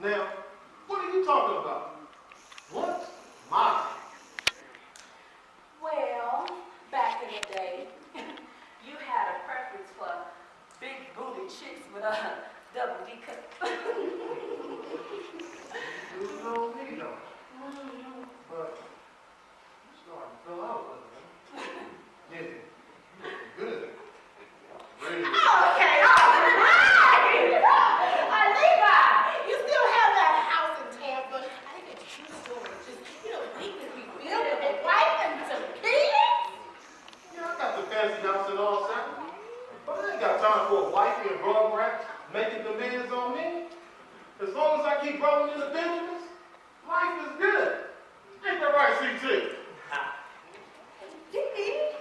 Now, what are you talking about? What's mine? Well, back in the day, you had a preference for big booty chicks with a double D cup. You know me, though. But you starting to fill out with it. Yeah, you looking good. Really. Oh, okay. Levi, you still have that house in Tampa. I think it's a true story. Just, deep as we build with a wife and some kids. Yeah, I got the fancy house and all that. But I ain't got time for a wifey and broad rats making demands on me. As long as I keep rolling in the Benjamins, life is good. Ain't that right, CT? Dee,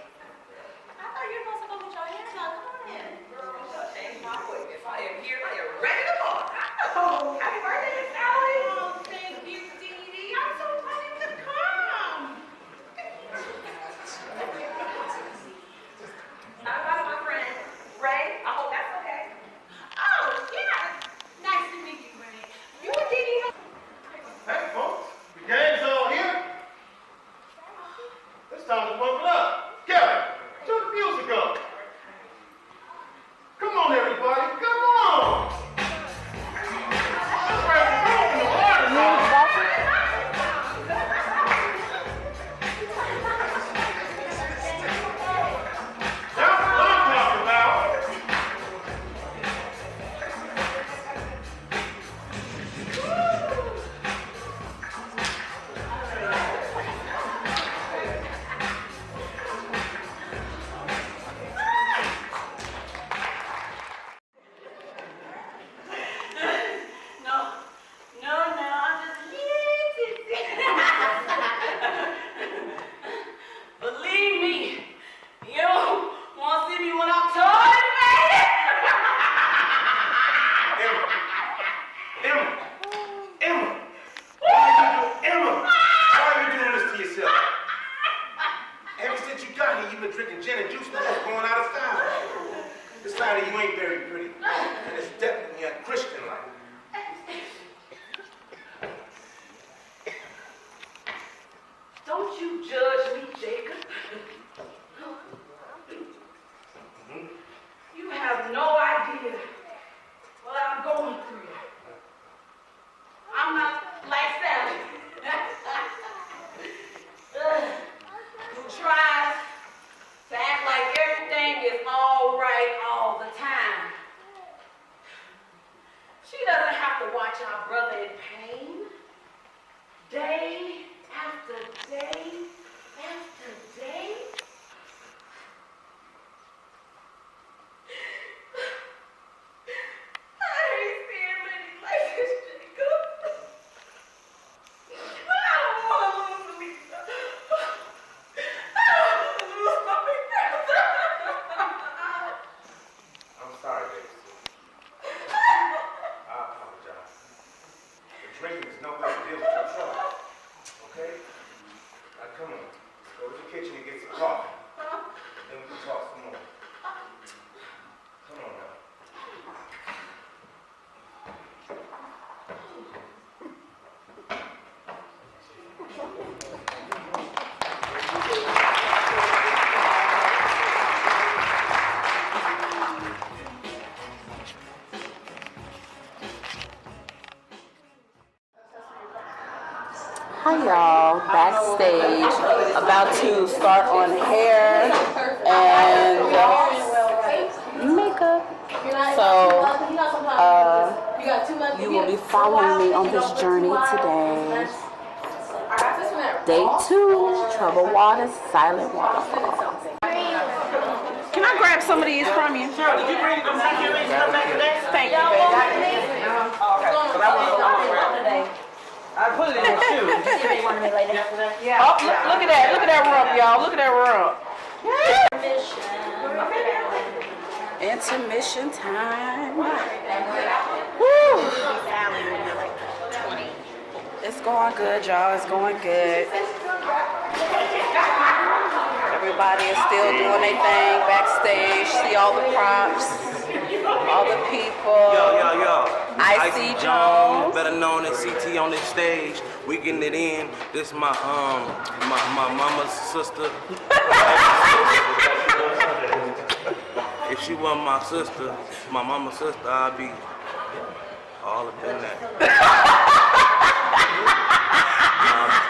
I thought you were supposed to go get your hair done. Come on in. Girl, I'm going to change my wig. If I am here, I am ready to go. Oh, happy birthday, Miss Allie. Oh, thank you, Dee. I'm so glad you could come. How about my friend, Ray? I hope that's okay. Oh, yeah. Nice to meet you, Ray. You and Dee. Hey, folks, the game's all here. It's time to pump it up. Kevin, turn the music up. Come on, everybody. Come on. Let's grab the room in the Waterfalls. That's what I'm talking about. No, I'm just believe me, you don't want to see me when I'm toilet faded. Emma! Why are you doing this to yourself? Ever since you got here, you've been drinking gin and juice, now it's going out of style. Decided you ain't very pretty, and it's definitely unchristian-like. Don't you judge me, Jacob. You have no idea what I'm going through. I'm not like Sally. Who tries to act like everything is all right all the time. She doesn't have to watch our brother in pain. Day after day after day. I hate seeing ladies like this, Jacob. But I don't want to lose Lisa. I don't want to lose my big brother. I'm sorry, baby. I apologize. The drinking is no way to deal with your trouble. Okay? Now come on. Go to the kitchen and get some coffee. Then we can talk some more. Come on now. Hi y'all, backstage, about to start on hair and makeup. So you will be following me on this journey today. Day 2, Troubled Waters, Silent Waterfalls. Can I grab some of these from you? Sure, did you bring the macaroni stuff back today? Thank you, baby. I put it in your shoe. Yeah. Oh, look at that. Look at that rump, y'all. Look at that rump. Intermission time. Woo. It's going good, y'all. It's going good. Everybody is still doing their thing backstage. See all the props, all the people. Yo. I Icy Jones. better known as CT on this stage. We getting it in. This my mama's sister. If she wasn't my sister, my mama's sister, I'd be all up in that.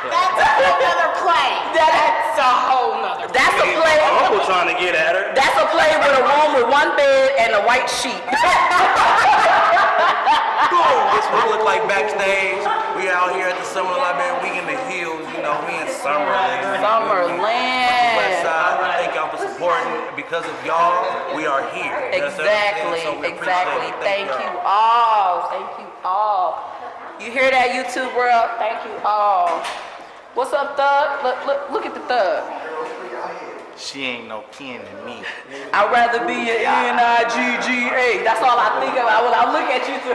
That's a whole nother play. That's a whole nother. That's a play. My uncle trying to get at her. That's a play with a room with one bed and a white sheet. This what look like backstage. We out here at the Summer Library. We in the hills, you know. We in Summerland. Summerland. West Side. Thank y'all for supporting. Because of y'all, we are here. Exactly. So we Exactly. appreciate it. Thank you all. Thank you all. You hear that, YouTube world? Thank you all. What's up, Thug? Look at the Thug. She ain't no kin to me. I'd rather be an N-I-G-G-A. That's all I think about when I look at you two.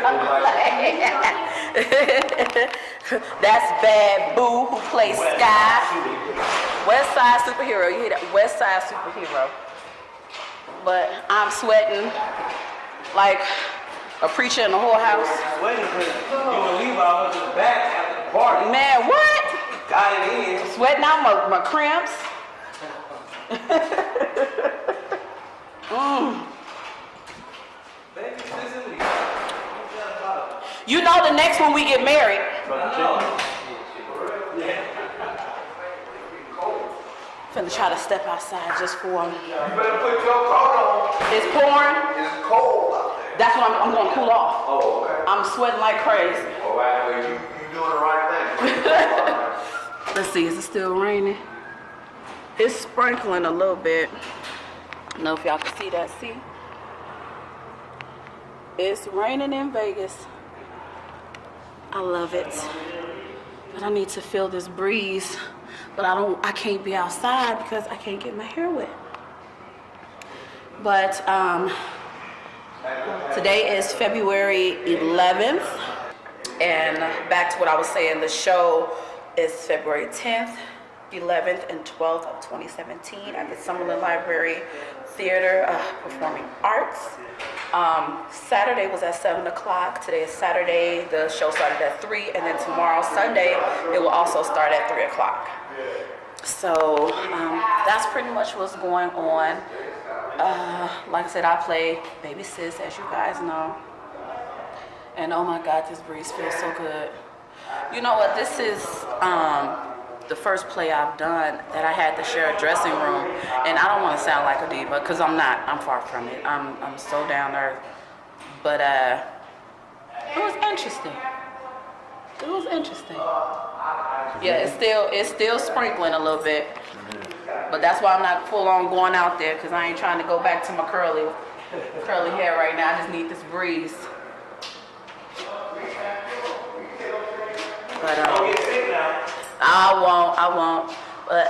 That's Bad Boo who plays Sky. West Side Superhero. You hear that? West Side Superhero. But I'm sweating like a preacher in the whorehouse. Waiting for you to leave out to the back after the party. Man, what? Got it in. Sweating out my cramps. You know the next one we get married. Finna try to step outside just for him. You better put your coat on. It's pouring. It's cold out there. That's what I'm gonna cool off. Oh, okay. I'm sweating like crazy. All right, well, you doing the right thing. Let's see, is it still raining? It's sprinkling a little bit. I don't know if y'all can see that. See? It's raining in Vegas. I love it. But I need to feel this breeze. But I can't be outside because I can't get my hair wet. But today is February 11th. And back to what I was saying, the show is February 10th, 11th, and 12th of 2017 at the Summerlin Library Theater Performing Arts. Saturday was at 7 o'clock. Today is Saturday. The show started at 3, and then tomorrow, Sunday, it will also start at 3 o'clock. So that's pretty much what's going on. Like I said, I play Baby Sis, as you guys know. And oh my God, this breeze feels so good. You know what? This is the first play I've done that I had to share a dressing room. And I don't want to sound like a diva, because I'm not. I'm far from it. I'm so down to earth. But it was interesting. It was interesting. Yeah, it's still sprinkling a little bit. But that's why I'm not full on going out there, because I ain't trying to go back to my curly hair right now. I just need this breeze. But I won't. But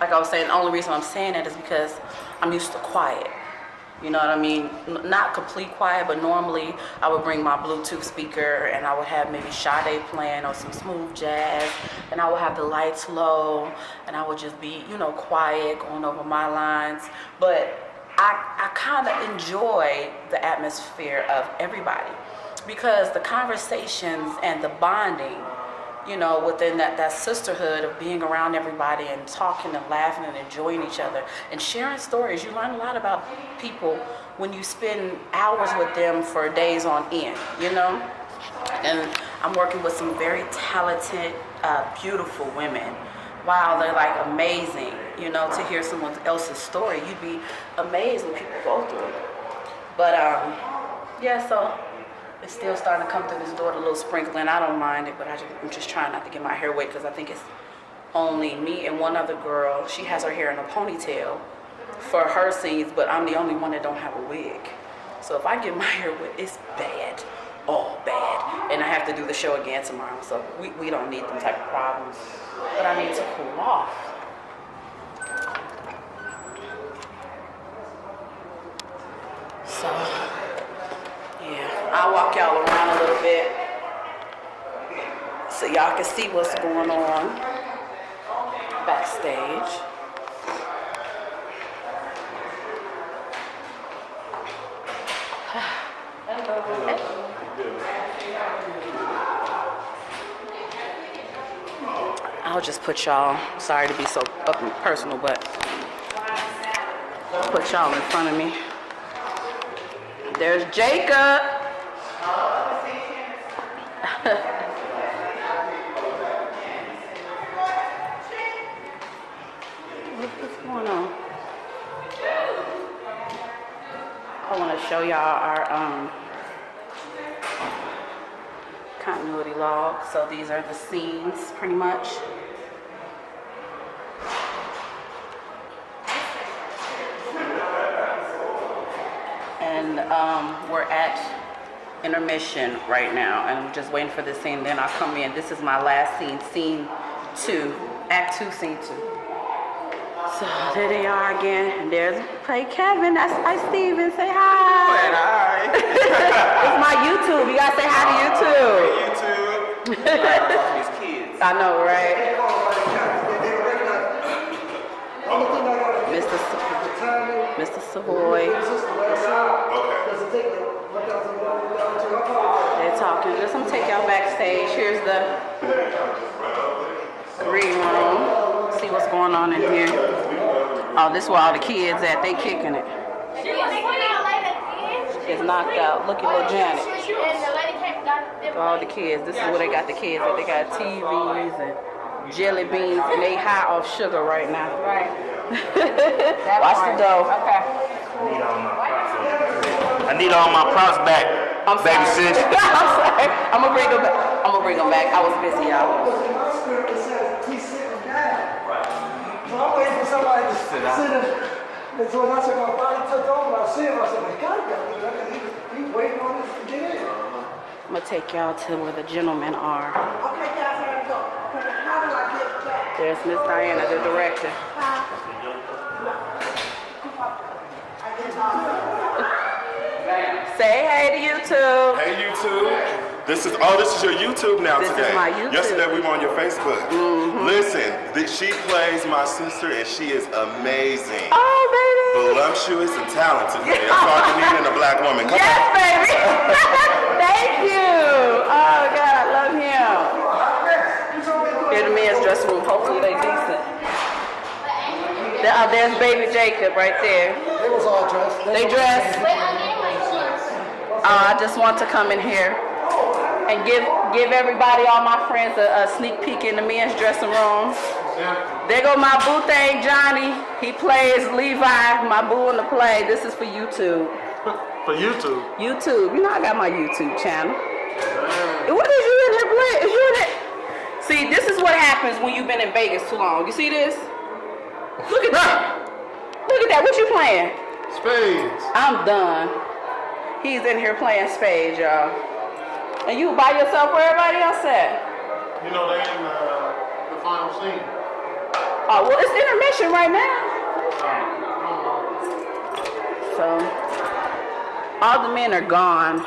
like I was saying, the only reason I'm saying that is because I'm used to quiet. You know what I mean? Not complete quiet, but normally I would bring my Bluetooth speaker and I would have maybe Sade playing or some smooth jazz, and I would have the lights low and I would just be, you know, quiet, going over my lines. But I kind of enjoy the atmosphere of everybody, because the conversations and the bonding, you know, within that sisterhood of being around everybody and talking and laughing and enjoying each other and sharing stories. You learn a lot about people when you spend hours with them for days on end, you know? And I'm working with some very talented, beautiful women. Wow, they're like amazing, you know, to hear someone else's story. You'd be amazed when people go through it. But yeah, so it's still starting to come through this door, a little sprinkling. I don't mind it, but I'm just trying not to get my hair wet, because I think it's only me and one other girl. She has her hair in a ponytail for her scenes, but I'm the only one that don't have a wig. So if I get my hair wet, it's bad, all bad. And I have to do the show again tomorrow, so we don't need them type of problems. But I need to cool off. So yeah, I'll walk y'all around a little bit so y'all can see what's going on backstage. I'll just put y'all, sorry to be so up and personal, but put y'all in front of me. There's Jacob. What's going on? I want to show y'all our continuity log. So these are the scenes, pretty much. And we're at intermission right now, and I'm just waiting for this scene. Then I'll come in. This is my last scene, scene 2, Act 2, scene 2. So there they are again, and there's Kevin. That's Steven. Say hi. Hi. It's my YouTube. You gotta say hi to YouTube. These kids. I know, right? Mr. Savoy. They're talking. Just I'm take y'all backstage. Here's the reading room. See what's going on in here. Oh, this is where all the kids at. They kicking it. It's knocked out. Look at little Janet. All the kids. This is where they got the kids at. They got TVs and jelly beans, and they high off sugar right now. Right. Watch the dough. Okay. I need all my props back. I'm sorry. Baby sis. I'm sorry. I'm gonna bring them back. I'm gonna bring them back. I was busy, y'all. He's sitting down. So I'm waiting for somebody to sit him. And so when I said my body took over, I see him. I said, my God, he's waiting on us to get in. I'm gonna take y'all to where the gentlemen are. Okay, guys, I gotta go. How do I get back? There's Miss Diana, the director. Say hey to YouTube. Hey YouTube, this is your YouTube now This today. is my YouTube. Yesterday we were on your Facebook. Listen, she plays my sister and she is amazing. Oh, baby. Voluptuous and talented. Baby. That's all you need in a black woman. Come Yes, on. baby. Thank you. Oh, God, I love him. Here the men's dressing room. Hopefully they decent. There's baby Jacob right there. They was all dressed. They dressed. I just want to come in here and give everybody, all my friends, a sneak peek in the men's dressing room. There go my boo thing, Johnny. He plays Levi, my boo in the play. This is for YouTube. For YouTube. YouTube. You know I got my YouTube channel. What is you in there playing? Is you in it? See, this is what happens when you've been in Vegas too long. You see this? Look at that. Look at that. What you playing? Spades. I'm done. He's in here playing spades, y'all. And you by yourself where everybody else at? You know, they in the final scene. Oh, well, it's intermission right now. So, all the men are gone.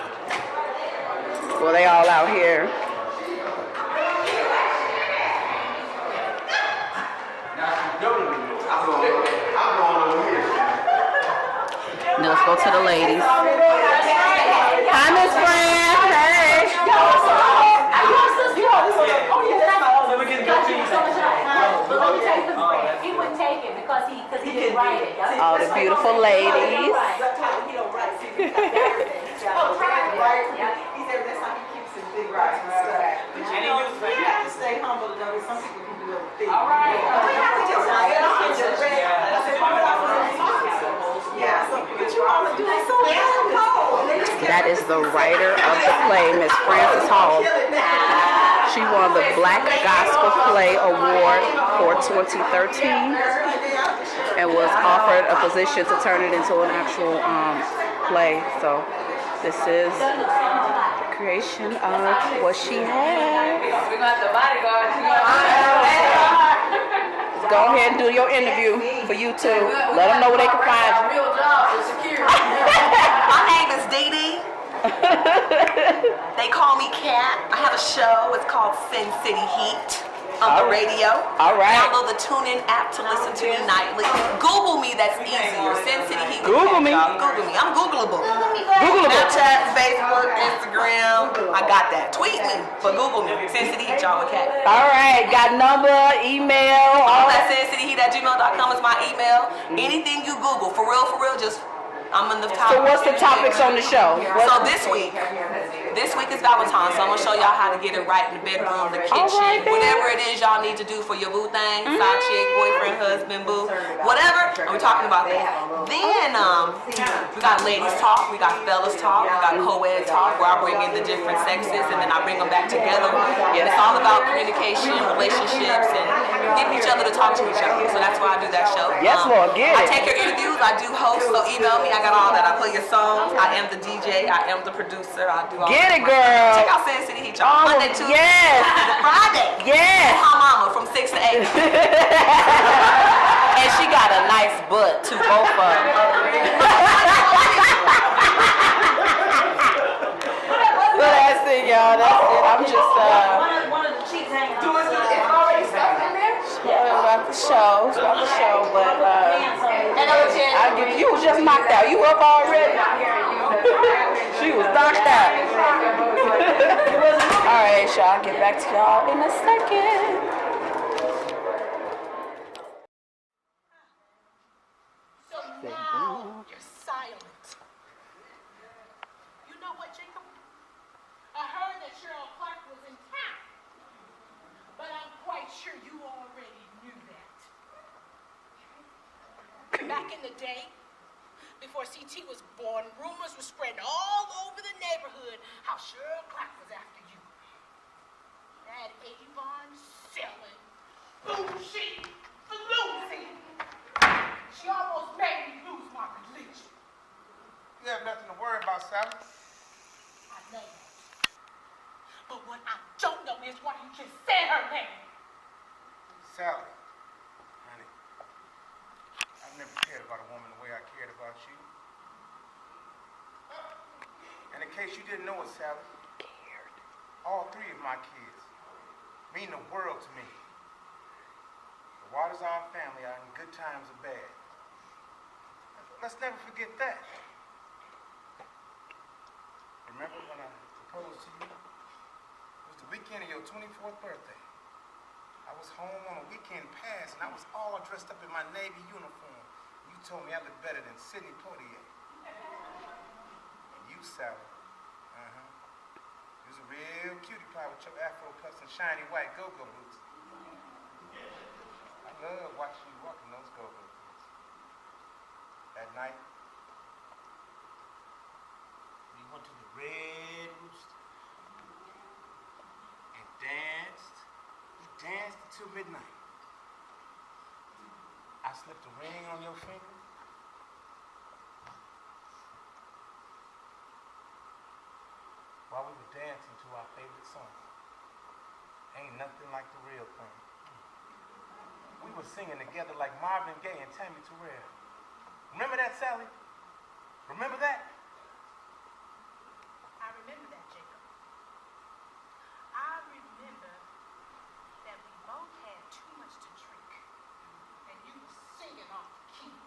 Well, they all out here. Now let's go to the ladies. Hi, Miss Fran. Hey. He wouldn't take it because he didn't write it. All the beautiful ladies. Stay humble, though. Some people can do other things. All right. That is the writer of the play, Miss Frances Hall. She won the Black Gospel Play Award for 2013 and was offered a position to turn it into an actual play. So this is the creation of what she has. We got the bodyguard. Go ahead and do your interview for YouTube. Let them know where they can find you. Real job is security. My name is Dee Dee. They call me Cat. I have a show. It's called Sin City Heat. on the radio. All right. Download the TuneIn app to listen to me nightly. Google me, that's easier. Sin City Heat. Google me. Google me. I'm Googleable. Googleable. Snapchat, Facebook, Instagram. I got that. Tweet me, but Google me. Sin City Heat, y'all with Cat. All right, got number, email, all All that. that sincityheat@gmail.com is my email. Anything you Google, for real, just I'm in the top. So what's the topics on the show? So this week is Valentine's, so I'm gonna show y'all how to get it right in the bedroom, the kitchen, right, then. whatever it is y'all need to do for your boo thing, side chick, boyfriend, husband, boo, whatever. And we're talking about that. Then we got ladies talk, we got fellas talk, we got co-ed talk, where I bring in the different sexes and then I bring them back together. And it's all about communication, relationships, and getting each other to talk to each other. So that's why I do that show. Yes, Lord, get I it. take your interviews, I do host, so email me. I got all that. I play your songs. I am the DJ. I am the producer. I do all Get that. it, girl. Check out Sin City Heat, y'all. Oh, Monday, Tuesday, yes. Friday. Yes. Call Momma from 6 to 8. And she got a nice butt too, both of them. So that's it, y'all. That's it. I'm just One of the cheeks hanging on. It's already stuff in there? about the show. It's about the show, but I give you was just knocked out. You up already? She was knocked out. All right, y'all. I'll get back to y'all in a second. So now you're silent. You know what, Jacob? I heard that Cheryl Clark was in town, but I'm quite sure you already knew that. Back in the day, before CT was born, rumors were spreading all over the neighborhood how Cheryl Clark was after you. That Avon selling bullshit for losing. She almost made me lose my religion. You have nothing to worry about, Sally. I know that. But what I don't know is why you just said her name. Sally, honey, I've never cared about a woman the way I cared about you. And in case you didn't know it, Sally, all three of my kids mean the world to me. The Waters our family are in good times or bad. Let's never forget that. Remember when I proposed to you? It was the weekend of your 24th birthday. I was home on a weekend pass and I was all dressed up in my Navy uniform. You told me I looked better than Sidney Poitier. And you, Sally, you was a real cutie pie with your afro puffs and shiny white go-go boots. I love watching you walk in those go-go boots. That night, we went to the Red Rooster and danced. We danced until midnight. I slipped a ring on your finger. While we were dancing to our favorite song. Ain't nothing like the real thing. We were singing together like Marvin Gaye and Tammy Terrell. Remember that, Sally? Remember that? I remember that, Jacob. I remember that we both had too much to drink, and you were singing off key.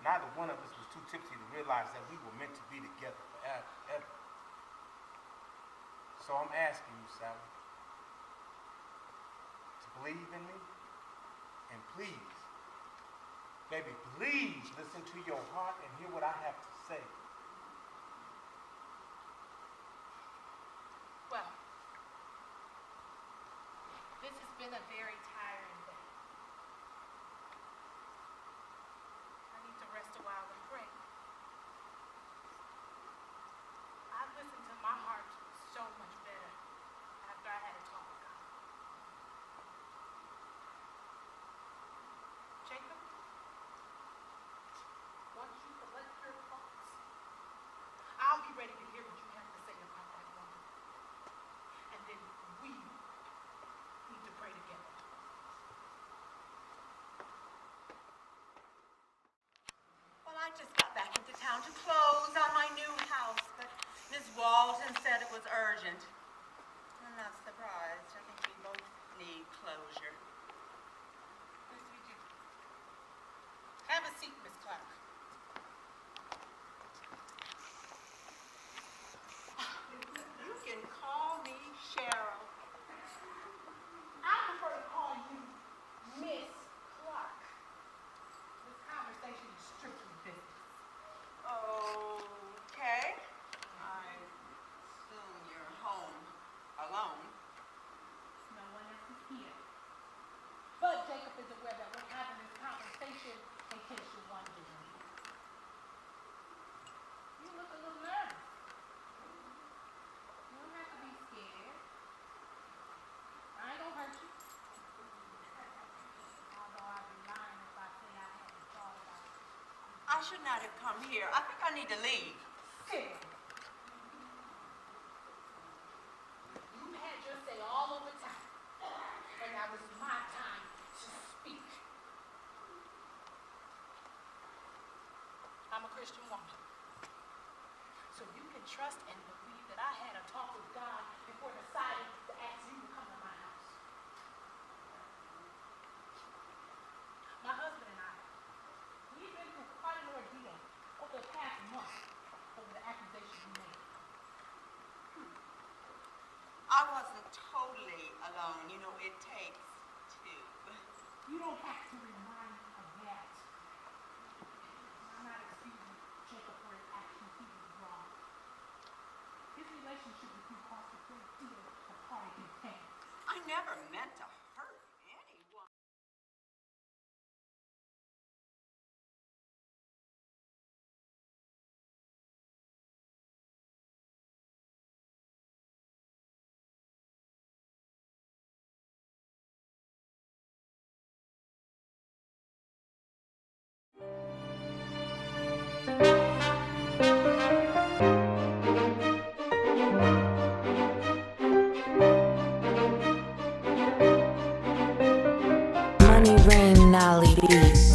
Neither one of us was too tipsy to realize that we were meant to be together forever, ever. So I'm asking you, Sally, to believe in me, and please, baby, please listen to your heart and hear what I have to say. Well, this has been a very tiring day. I need to rest a while and pray. I listened to my heart so much better after I had a talk with God. Jacob, once you collect your thoughts, I'll be ready to hear what you have to say about that woman. And then we need to pray together. Well, I just got back into town to close on my new house, but Ms. Walton said it was urgent. I should not have come here. I think I need to leave. Sit. You had your say all over town, and now it's my time to speak. I'm a Christian woman, so you can trust and believe that I had a talk with God before deciding to ask you to come to my house. My husband and I, we've been through quite an ordeal over the past month over the accusation you made. I wasn't totally alone. You know, it takes two. You don't have to remind me of that. I'm not excusing Jacob for his actions. He was wrong. His relationship with you cost a great deal of heartache and pain. I never meant to hurt anyone. Money rain, Nolly beat.